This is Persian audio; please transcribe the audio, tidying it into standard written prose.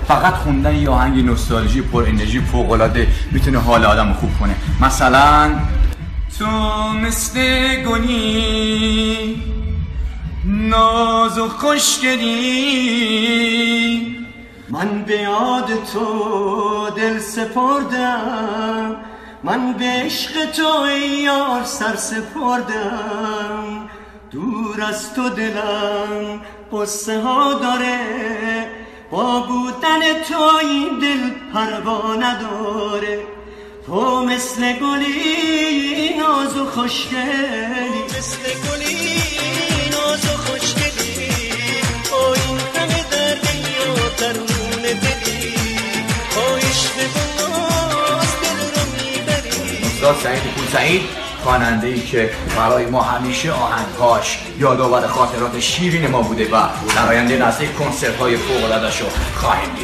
فقط خوندن یه آهنگ نوستالژی پر انرژی فوق العاده میتونه حال آدمو خوب کنه. مثلا تو مثل گلی ناز و خوشگلی، من به یاد تو دل سپردم، من به عشق تو ای یار سر سپردم. دور از تو دلم قصه ها داره، با بودن تو این دل پروا نداره. تو مثل گلی ناز و خوشگلی، مثل گلی ناز و خوشگلی، با این همه دردی و درون دلی، با عشق ناز دل رو میبری. استاد سعید پورسعید، خواننده‌ای که برای ما همیشه آهنگ‌هاش یادآور خاطرات شیرین ما بوده و در آینده نسل کنسرت‌های فوق‌العاده‌شو خواهیم دید.